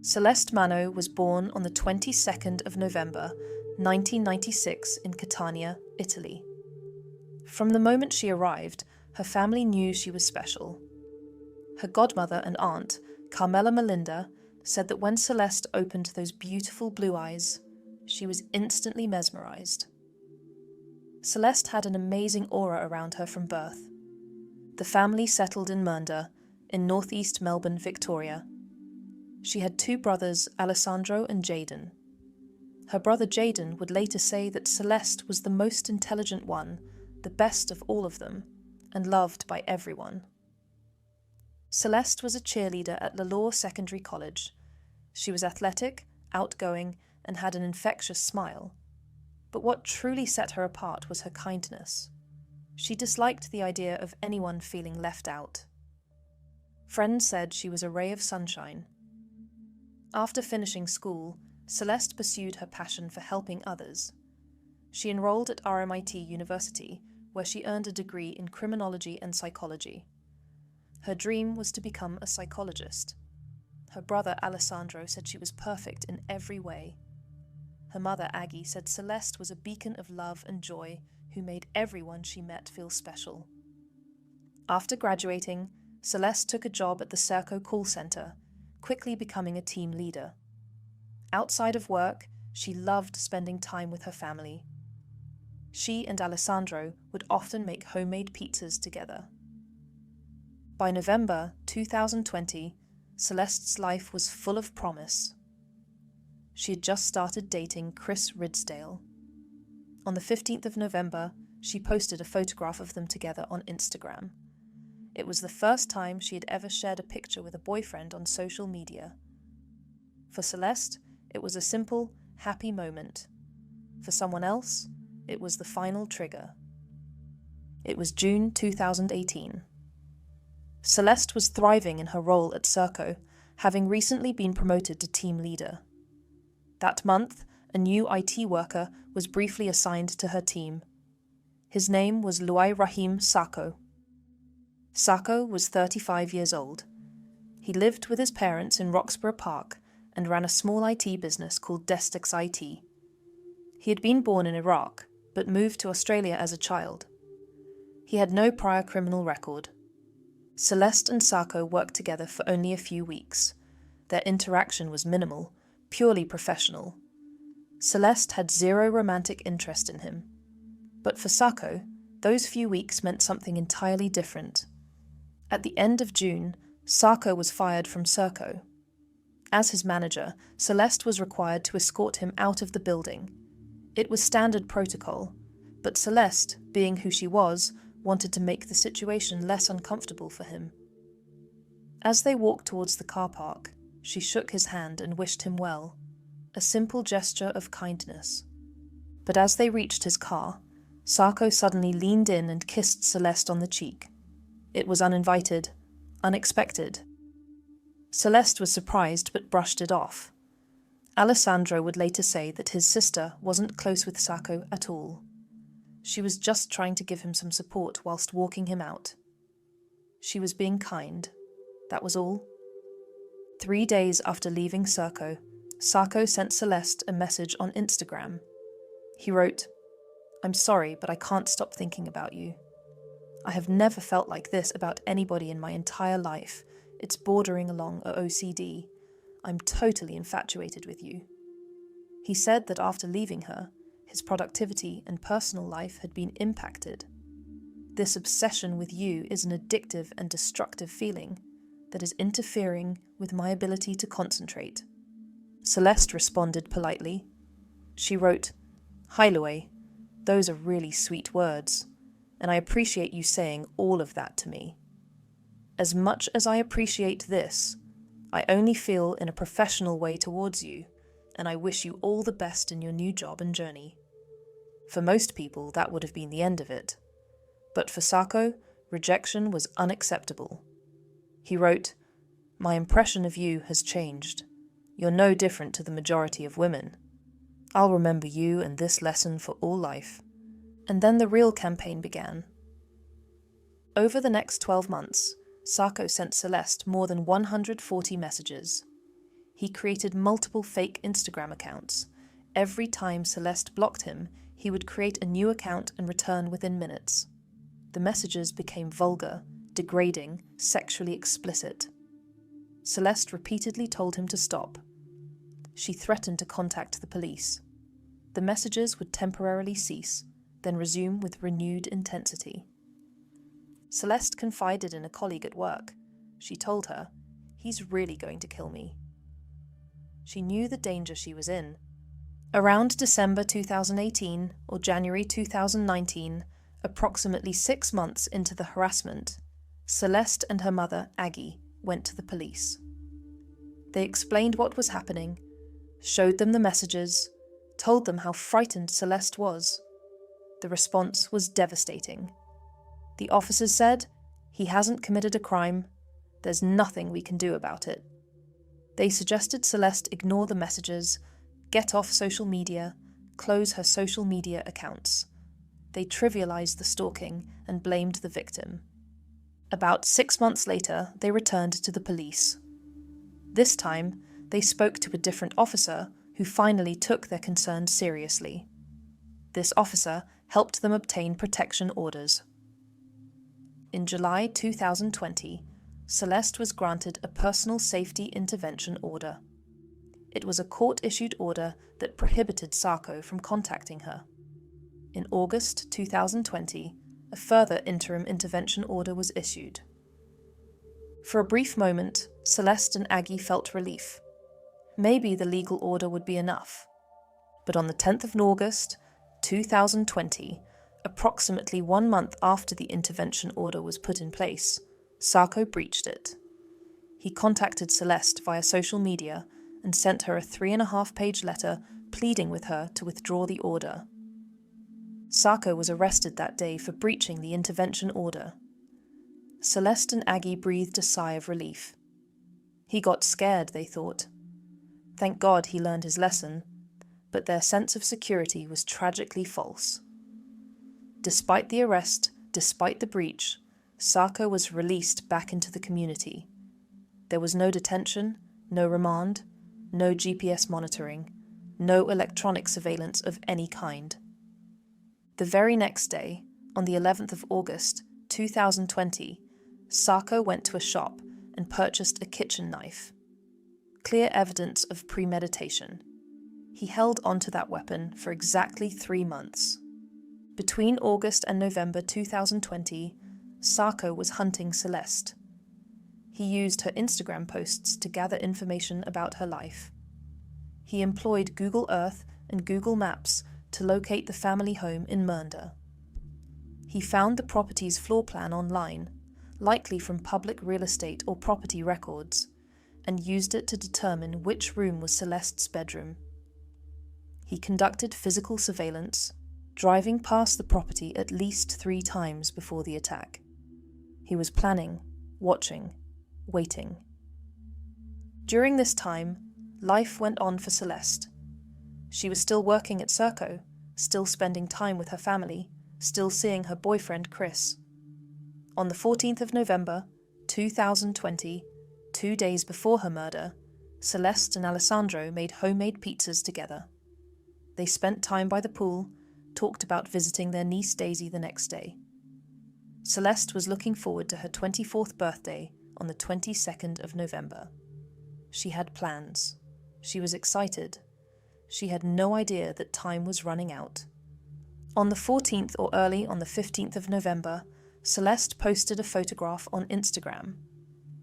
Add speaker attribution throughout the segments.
Speaker 1: Celeste Mano was born on the 22nd of November, 1996 in Catania, Italy. From the moment she arrived, her family knew she was special. Her godmother and aunt, Carmela Melinda, said that when Celeste opened those beautiful blue eyes, she was instantly mesmerised. Celeste had an amazing aura around her from birth. The family settled in Mernda, in northeast Melbourne, Victoria. She had two brothers, Alessandro and Jayden. Her brother Jayden would later say that Celeste was the most intelligent one, the best of all of them, and loved by everyone. Celeste was a cheerleader at Lalor Secondary College. She was athletic, outgoing, and had an infectious smile. But what truly set her apart was her kindness. She disliked the idea of anyone feeling left out. Friends said she was a ray of sunshine. After finishing school, Celeste pursued her passion for helping others. She enrolled at RMIT University, where she earned a degree in criminology and psychology. Her dream was to become a psychologist. Her brother Alessandro said she was perfect in every way. Her mother Aggie said Celeste was a beacon of love and joy who made everyone she met feel special. After graduating, Celeste took a job at the Serco call centre, quickly becoming a team leader. Outside of work, she loved spending time with her family. She and Alessandro would often make homemade pizzas together. By November 2020, Celeste's life was full of promise. She had just started dating Chris Ridsdale. On the 15th of November, she posted a photograph of them together on Instagram. It was the first time she had ever shared a picture with a boyfriend on social media. For Celeste, it was a simple, happy moment. For someone else, it was the final trigger. It was June 2018. Celeste was thriving in her role at Serco, having recently been promoted to team leader. That month, a new IT worker was briefly assigned to her team. His name was Luai Rahim Sako. Sako was 35 years old. He lived with his parents in Roxburgh Park and ran a small IT business called Destex IT. He had been born in Iraq, but moved to Australia as a child. He had no prior criminal record. Celeste and Sako worked together for only a few weeks. Their interaction was minimal, purely professional. Celeste had zero romantic interest in him. But for Sako, those few weeks meant something entirely different. At the end of June, Sako was fired from Serco. As his manager, Celeste was required to escort him out of the building. It was standard protocol, but Celeste, being who she was, wanted to make the situation less uncomfortable for him. As they walked towards the car park, she shook his hand and wished him well, a simple gesture of kindness. But as they reached his car, Sako suddenly leaned in and kissed Celeste on the cheek. It was uninvited, unexpected. Celeste was surprised but brushed it off. Alessandro would later say that his sister wasn't close with Sako at all. She was just trying to give him some support whilst walking him out. She was being kind, that was all. 3 days after leaving Serco, Sako sent Celeste a message on Instagram. He wrote, "I'm sorry, but I can't stop thinking about you. I have never felt like this about anybody in my entire life. It's bordering along a OCD. I'm totally infatuated with you." He said that after leaving her, his productivity and personal life had been impacted. This obsession with you is an addictive and destructive feeling that is interfering with my ability to concentrate. Celeste responded politely. She wrote, "Hi Luai, those are really sweet words, and I appreciate you saying all of that to me. As much as I appreciate this, I only feel in a professional way towards you, and I wish you all the best in your new job and journey." For most people, that would have been the end of it. But for Sako, rejection was unacceptable. He wrote, "My impression of you has changed. You're no different to the majority of women. I'll remember you and this lesson for all life." And then the real campaign began. Over the next 12 months, Sako sent Celeste more than 140 messages. He created multiple fake Instagram accounts. Every time Celeste blocked him, he would create a new account and return within minutes. The messages became vulgar, degrading, sexually explicit. Celeste repeatedly told him to stop. She threatened to contact the police. The messages would temporarily cease, then resume with renewed intensity. Celeste confided in a colleague at work. She told her, "He's really going to kill me." She knew the danger she was in. Around December 2018 or January 2019, approximately 6 months into the harassment, Celeste and her mother, Aggie, went to the police. They explained what was happening, showed them the messages, told them how frightened Celeste was. The response was devastating. The officers said, "He hasn't committed a crime. There's nothing we can do about it." They suggested Celeste ignore the messages, get off social media, close her social media accounts. They trivialized the stalking and blamed the victim. About 6 months later, they returned to the police. This time, they spoke to a different officer who finally took their concerns seriously. This officer helped them obtain protection orders. In July 2020, Celeste was granted a personal safety intervention order. It was a court-issued order that prohibited Sarko from contacting her. In August 2020, a further interim intervention order was issued. For a brief moment, Celeste and Aggie felt relief. Maybe the legal order would be enough. But on the 10th of August 2020, approximately 1 month after the intervention order was put in place, Sarko breached it. He contacted Celeste via social media and sent her a 3.5-page letter pleading with her to withdraw the order. Sarko was arrested that day for breaching the intervention order. Celeste and Aggie breathed a sigh of relief. He got scared, they thought. Thank God he learned his lesson, but their sense of security was tragically false. Despite the arrest, despite the breach, Sarko was released back into the community. There was no detention, no remand, no GPS monitoring, no electronic surveillance of any kind. The very next day, on the 11th of August 2020, Sarko went to a shop and purchased a kitchen knife. Clear evidence of premeditation. He held onto that weapon for exactly 3 months. Between August and November 2020, Sarko was hunting Celeste. He used her Instagram posts to gather information about her life. He employed Google Earth and Google Maps to locate the family home in Mernda. He found the property's floor plan online, likely from public real estate or property records, and used it to determine which room was Celeste's bedroom. He conducted physical surveillance, driving past the property at least 3 times before the attack. He was planning, watching, waiting. During this time, life went on for Celeste. She was still working at Sarko, still spending time with her family, still seeing her boyfriend Chris. On the 14th of November, 2020, 2 days before her murder, Celeste and Alessandro made homemade pizzas together. They spent time by the pool, talked about visiting their niece Daisy the next day. Celeste was looking forward to her 24th birthday on the 22nd of November. She had plans. She was excited. She had no idea that time was running out. On the 14th or early on the 15th of November, Celeste posted a photograph on Instagram.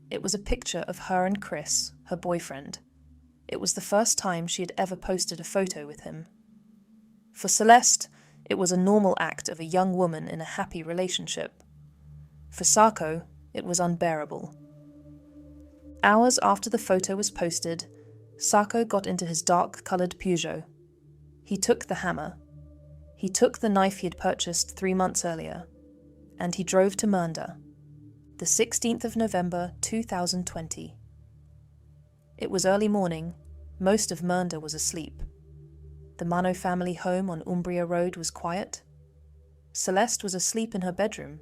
Speaker 1: It was a picture of her and Chris, her boyfriend. It was the first time she had ever posted a photo with him. For Celeste, it was a normal act of a young woman in a happy relationship. For Sarko, it was unbearable. Hours after the photo was posted, Sarko got into his dark-coloured Peugeot. He took the hammer. He took the knife he had purchased 3 months earlier, and he drove to Mernda, the 16th of November 2020. It was early morning. Most of Mernda was asleep. The Mano family home on Umbria Road was quiet. Celeste was asleep in her bedroom.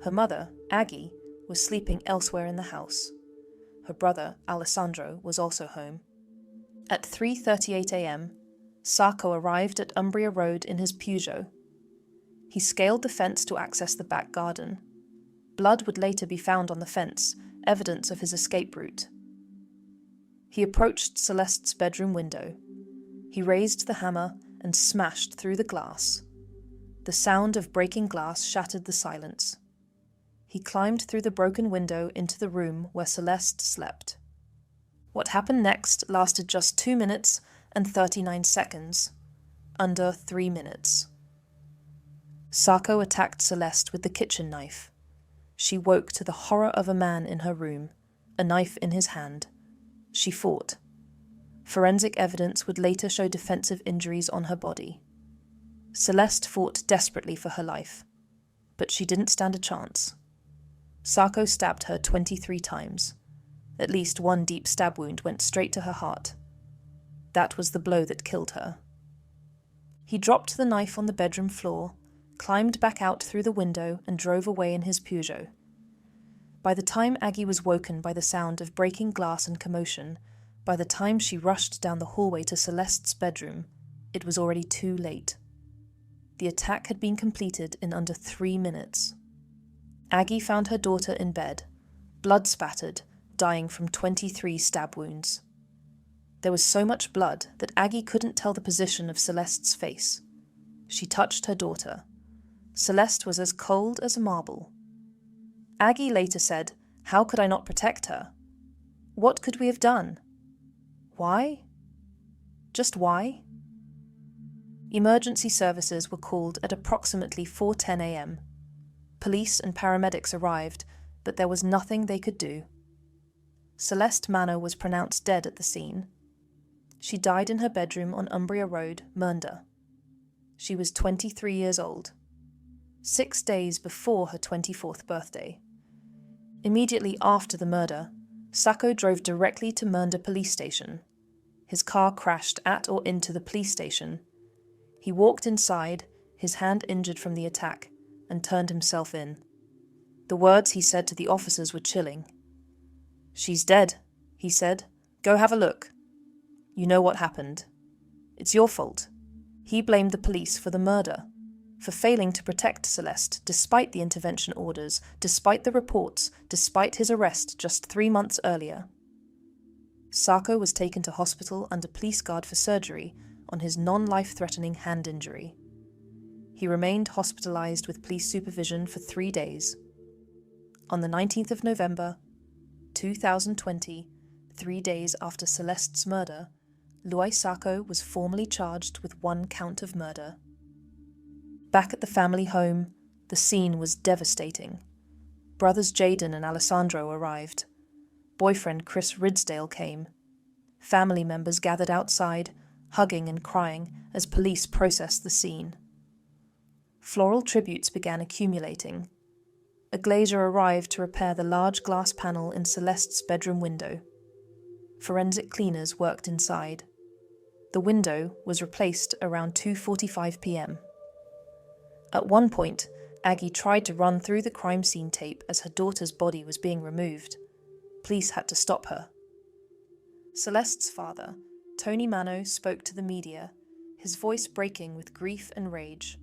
Speaker 1: Her mother, Aggie, was sleeping elsewhere in the house. her brother, Alessandro, was also home. At 3:38 a.m, Sacco arrived at Umbria Road in his Peugeot. He scaled the fence to access the back garden. Blood would later be found on the fence, evidence of his escape route. He approached Celeste's bedroom window. He raised the hammer and smashed through the glass. The sound of breaking glass shattered the silence. He climbed through the broken window into the room where Celeste slept. What happened next lasted just 2 minutes and 39 seconds, under 3 minutes. Sacco attacked Celeste with the kitchen knife. She woke to the horror of a man in her room, a knife in his hand. She fought. Forensic evidence would later show defensive injuries on her body. Celeste fought desperately for her life, but she didn't stand a chance. Sacco stabbed her 23 times. At least one deep stab wound went straight to her heart. That was the blow that killed her. He dropped the knife on the bedroom floor, climbed back out through the window and drove away in his Peugeot. By the time Aggie was woken by the sound of breaking glass and commotion, by the time she rushed down the hallway to Celeste's bedroom, it was already too late. The attack had been completed in under 3 minutes. Aggie found her daughter in bed, blood-spattered, dying from 23 stab wounds. There was so much blood that Aggie couldn't tell the position of Celeste's face. She touched her daughter. Celeste was as cold as a marble. Aggie later said, "How could I not protect her? What could we have done? Why? Just why?" Emergency services were called at approximately 4:10 a.m. Police and paramedics arrived, but there was nothing they could do. Celeste Mano was pronounced dead at the scene. She died in her bedroom on Umbria Road, Mernda. She was 23 years old, 6 days before her 24th birthday. Immediately after the murder, Sacco drove directly to Mernda police station. His car crashed at or into the police station. He walked inside, his hand injured from the attack, and turned himself in. The words he said to the officers were chilling. "She's dead," he said. "Go have a look. You know what happened. It's your fault." He blamed the police for the murder, for failing to protect Celeste despite the intervention orders, despite the reports, despite his arrest just 3 months earlier. Sacco was taken to hospital under police guard for surgery on his non-life-threatening hand injury. He remained hospitalized with police supervision for 3 days. On the 19th of November, 2020, 3 days after Celeste's murder, Luis Sacco was formally charged with 1 count of murder. Back at the family home, the scene was devastating. Brothers Jayden and Alessandro arrived. Boyfriend Chris Ridsdale came. Family members gathered outside, hugging and crying as police processed the scene. Floral tributes began accumulating. A glazier arrived to repair the large glass panel in Celeste's bedroom window. Forensic cleaners worked inside. The window was replaced around 2:45 p.m. At one point, Aggie tried to run through the crime scene tape as her daughter's body was being removed. Police had to stop her. Celeste's father, Tony Mano, spoke to the media, his voice breaking with grief and rage.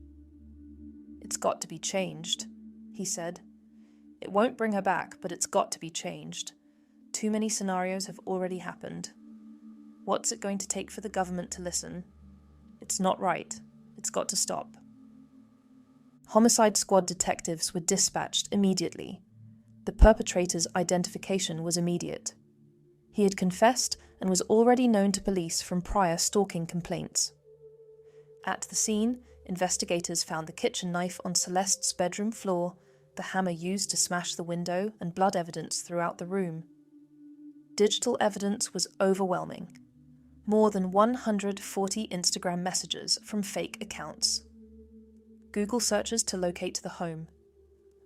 Speaker 1: "It's got to be changed," he said. "It won't bring her back, but it's got to be changed. Too many scenarios have already happened. What's it going to take for the government to listen? It's not right. It's got to stop." Homicide squad detectives were dispatched immediately. The perpetrator's identification was immediate. He had confessed and was already known to police from prior stalking complaints. At the scene, investigators found the kitchen knife on Celeste's bedroom floor, the hammer used to smash the window, and blood evidence throughout the room. Digital evidence was overwhelming. More than 140 Instagram messages from fake accounts. Google searches to locate the home.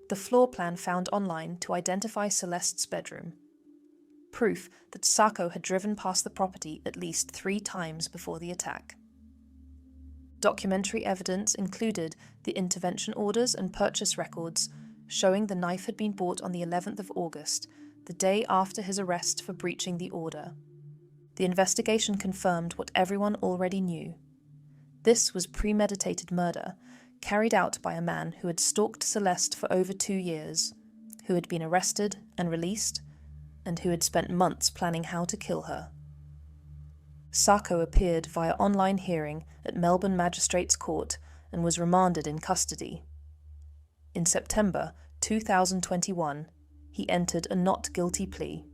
Speaker 1: The floor plan found online to identify Celeste's bedroom. Proof that Sacco had driven past the property at least 3 times before the attack. Documentary evidence included the intervention orders and purchase records showing the knife had been bought on the 11th of August, the day after his arrest for breaching the order. The investigation confirmed what everyone already knew. This was premeditated murder, carried out by a man who had stalked Celeste for over 2 years, who had been arrested and released, and who had spent months planning how to kill her. Sako appeared via online hearing at Melbourne Magistrates Court and was remanded in custody. In September 2021, he entered a not guilty plea.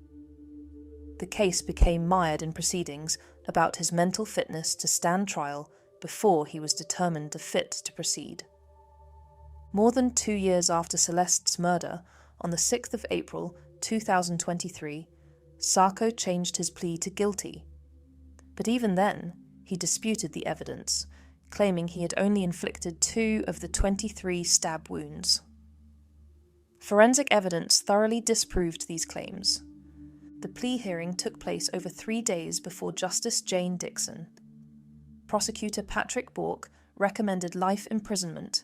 Speaker 1: The case became mired in proceedings about his mental fitness to stand trial before he was determined fit to proceed. More than 2 years after Celeste's murder, on the 6th of April 2023, Sako changed his plea to guilty. But even then, he disputed the evidence, claiming he had only inflicted 2 of the 23 stab wounds. Forensic evidence thoroughly disproved these claims. The plea hearing took place over 3 days before Justice Jane Dixon. Prosecutor Patrick Bork recommended life imprisonment,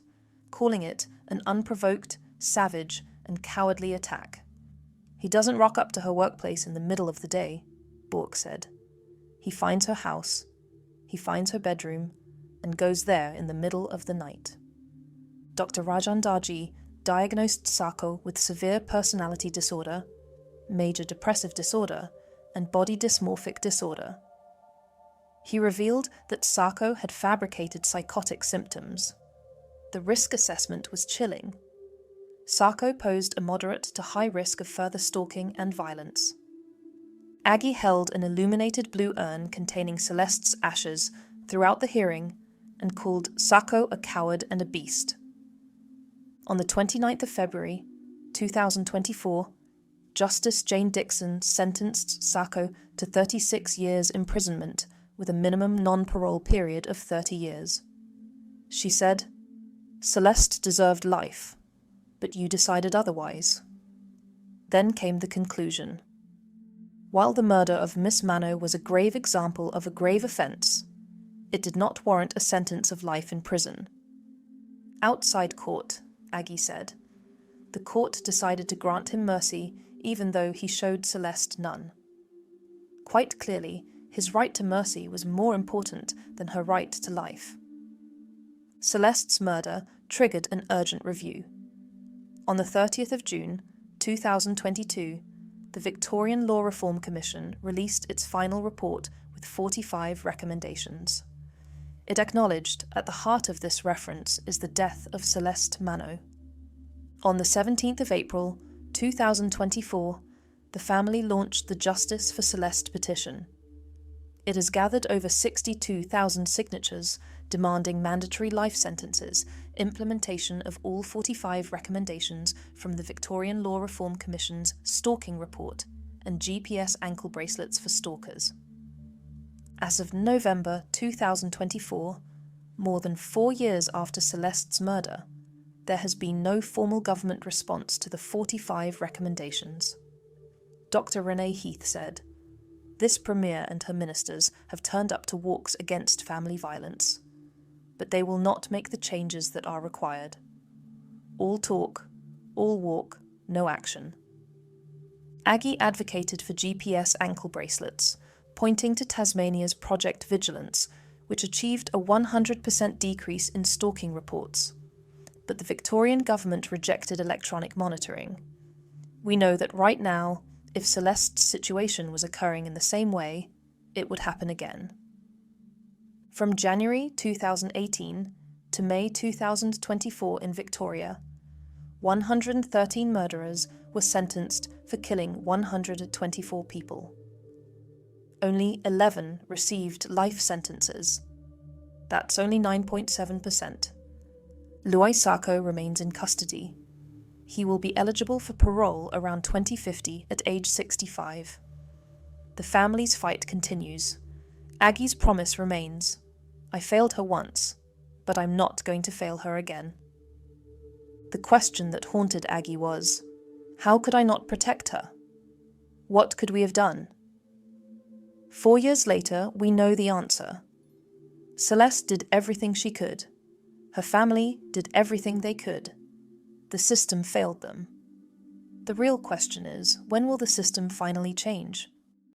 Speaker 1: calling it an unprovoked, savage, and cowardly attack. He doesn't rock up to her workplace in the middle of the day, Bork said. He finds her house, he finds her bedroom, and goes there in the middle of the night. Dr. Rajan Darji diagnosed Sako with severe personality disorder, major depressive disorder, and body dysmorphic disorder. He revealed that Sako had fabricated psychotic symptoms. The risk assessment was chilling. Sako posed a moderate to high risk of further stalking and violence. Aggie held an illuminated blue urn containing Celeste's ashes throughout the hearing and called Sako a coward and a beast. On the 29th of February, 2024, Justice Jane Dixon sentenced Sako to 36 years imprisonment with a minimum non-parole period of 30 years. She said, "Celeste deserved life, but you decided otherwise." Then came the conclusion. While the murder of Miss Mano was a grave example of a grave offence, it did not warrant a sentence of life in prison. Outside court, Aggie said, the court decided to grant him mercy even though he showed Celeste none. Quite clearly, his right to mercy was more important than her right to life. Celeste's murder triggered an urgent review. On the 30th of June, 2022, the Victorian Law Reform Commission released its final report with 45 recommendations. It acknowledged at the heart of this reference is the death of Celeste Mano. On the 17th of April, 2024, the family launched the Justice for Celeste petition. It has gathered over 62,000 signatures demanding mandatory life sentences, implementation of all 45 recommendations from the Victorian Law Reform Commission's Stalking report, and GPS ankle bracelets for stalkers. As of November 2024, more than 4 years after Celeste's murder, there has been no formal government response to the 45 recommendations. Dr. Renee Heath said, "This Premier and her ministers have turned up to walks against family violence, but they will not make the changes that are required. All talk, all walk, no action." Aggie advocated for GPS ankle bracelets, pointing to Tasmania's Project Vigilance, which achieved a 100% decrease in stalking reports. But the Victorian government rejected electronic monitoring. We know that right now, if Celeste's situation was occurring in the same way, it would happen again. From January 2018 to May 2024 in Victoria, 113 murderers were sentenced for killing 124 people. Only 11 received life sentences. That's only 9.7%. Luai Sako remains in custody. He will be eligible for parole around 2050 at age 65. The family's fight continues. Aggie's promise remains. "I failed her once, but I'm not going to fail her again." The question that haunted Aggie was, how could I not protect her? What could we have done? 4 years later, we know the answer. Celeste did everything she could. Her family did everything they could. The system failed them. The real question is, when will the system finally change?